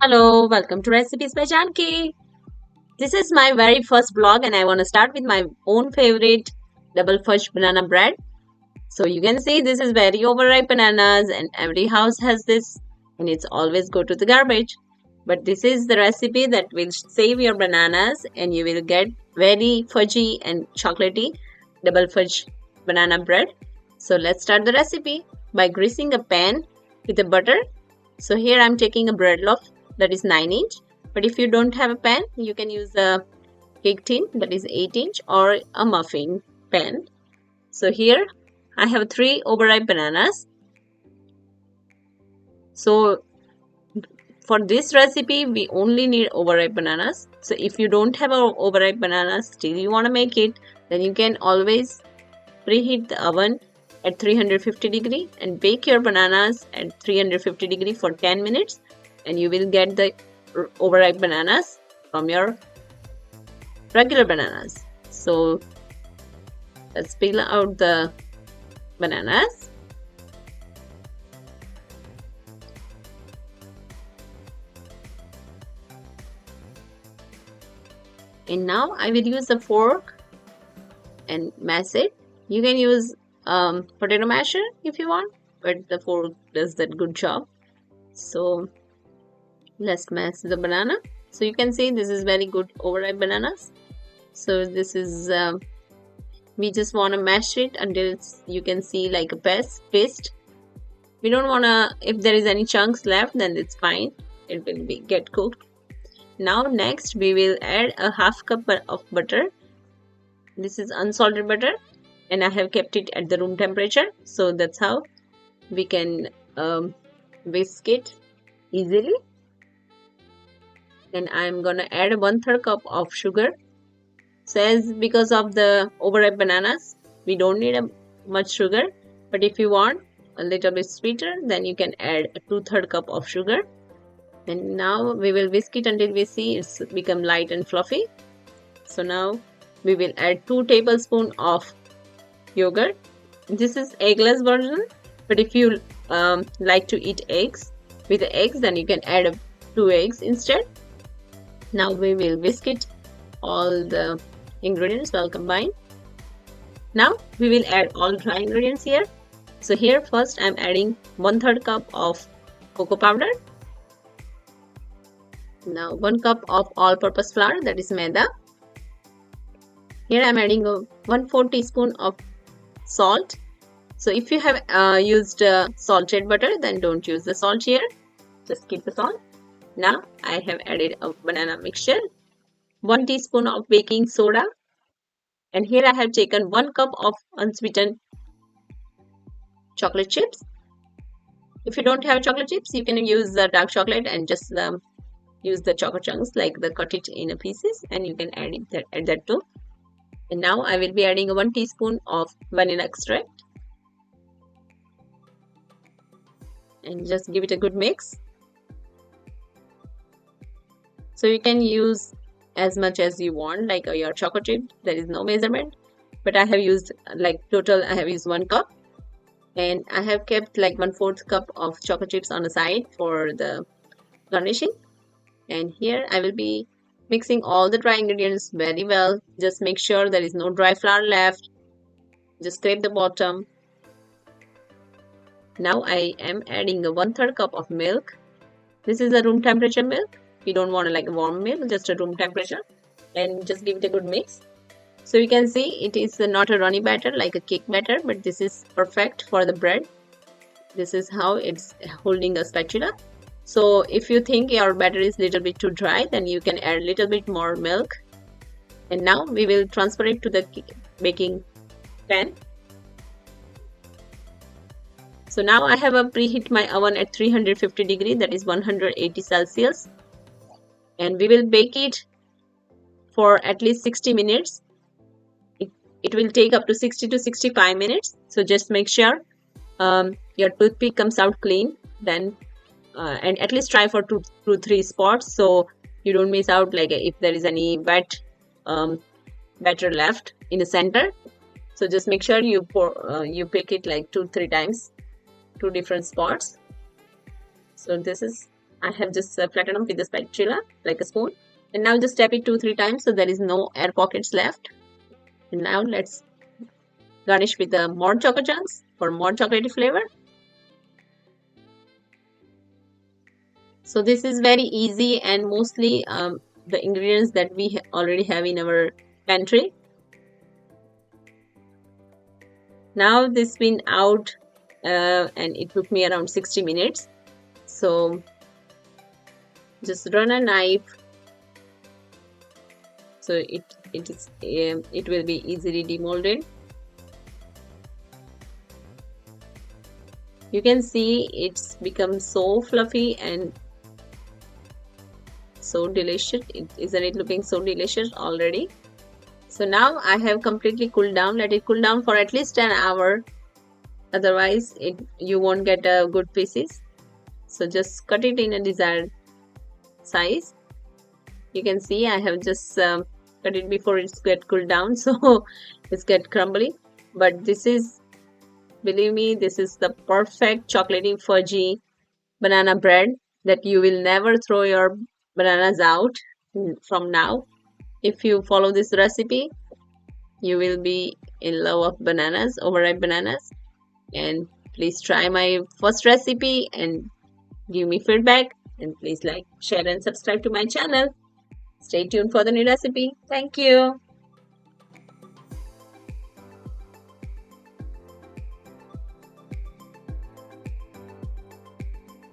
Hello, welcome to Recipes by Janki. This is my very first vlog and I want to start with my own favorite double fudge banana bread. So you can see this is very overripe bananas and every house has this and it's always go to the garbage. But this is the recipe that will save your bananas and you will get very fudgy and chocolatey double fudge banana bread. So let's start the recipe by greasing a pan with the butter. So here I'm taking a bread loaf that is 9 inch. But if you don't have a pan, you can use a cake tin that is 8 inch or a muffin pan. So here I have three overripe bananas. So for this recipe, we only need overripe bananas. So if you don't have overripe bananas, still you want to make it, then you can always preheat the oven at 350 degree and bake your bananas at 350 degree for 10 minutes and you will get the overripe bananas from your regular bananas. So let's peel out the bananas. And now I will use a fork and mash it. You can use potato masher if you want, but the fork does that good job. So let's mash the banana. So you can see this is very good overripe bananas. So this is we just want to mash it until you can see like a paste. We don't want to, if there is any chunks left, then it's fine, it will be get cooked. Now next we will add a half cup of butter. This is unsalted butter and I have kept it at the room temperature, so that's how we can whisk it easily. And I'm gonna add 1/3 cup of sugar. So as because of the overripe bananas, we don't need much sugar, but if you want a little bit sweeter, then you can add a 2/3 cup of sugar. And now we will whisk it until we see it's become light and fluffy. So now we will add 2 tablespoons of yogurt. This is eggless version, but if you like to eat eggs with the eggs, then you can add 2 eggs instead. Now we will whisk it, all the ingredients well combined. Now we will add all dry ingredients here. So here first I'm adding 1/3 cup of cocoa powder. Now 1 cup of all-purpose flour, that is maida. Here I'm adding a 1/4 teaspoon of salt. So if you have used salted butter, then don't use the salt here. Just keep the salt. Now I have added a banana mixture, 1 teaspoon of baking soda, and here I have taken 1 cup of unsweetened chocolate chips. If you don't have chocolate chips, you can use the dark chocolate and just use the chocolate chunks, like the cut it in pieces, and you can add that too. And now I will be adding 1 teaspoon of vanilla extract and just give it a good mix. So you can use as much as you want, like your chocolate chip, there is no measurement, but I have used like total I have used 1 cup, and I have kept like 1/4 cup of chocolate chips on the side for the garnishing. And here I will be mixing all the dry ingredients very well. Just make sure there is no dry flour left. Just scrape the bottom. Now I am adding a 1/3 cup of milk. This is a room temperature milk. We don't want like a warm milk, just a room temperature, and just give it a good mix. So you can see it is not a runny batter like a cake batter, but this is perfect for the bread. This is how it's holding a spatula. So if you think your batter is a little bit too dry, then you can add a little bit more milk. And now we will transfer it to the baking pan. So now I have preheat my oven at 350 degree, that is 180 Celsius. And we will bake it for at least 60 minutes. It will take up to 60 to 65 minutes. So just make sure your toothpick comes out clean, then and at least try for 2 to 3 spots so you don't miss out, like if there is any wet batter left in the center. So just make sure you you pick it like 2-3 times, 2 different spots. So this is I have just flattened them with the spatula like a spoon. And now just tap it 2-3 times so there is no air pockets left. And now let's garnish with the more choco chunks for more chocolatey flavor. So this is very easy and mostly the ingredients that we already have in our pantry. Now this been out and it took me around 60 minutes. So just run a knife so it will be easily demolded. You can see it's become so fluffy and so delicious. Isn't it looking so delicious already? So now I have completely cooled down. Let it cool down for at least an hour. Otherwise, you won't get good pieces. So just cut it in a desired size. You can see I have just cut it before it's get cooled down, so it's get crumbly. But this is, believe me, this is the perfect chocolatey fudgy banana bread that you will never throw your bananas out from now. If you follow this recipe, you will be in love of bananas, overripe bananas. And please try my first recipe and give me feedback. And please like, share, and subscribe to my channel. Stay tuned for the new recipe. Thank you.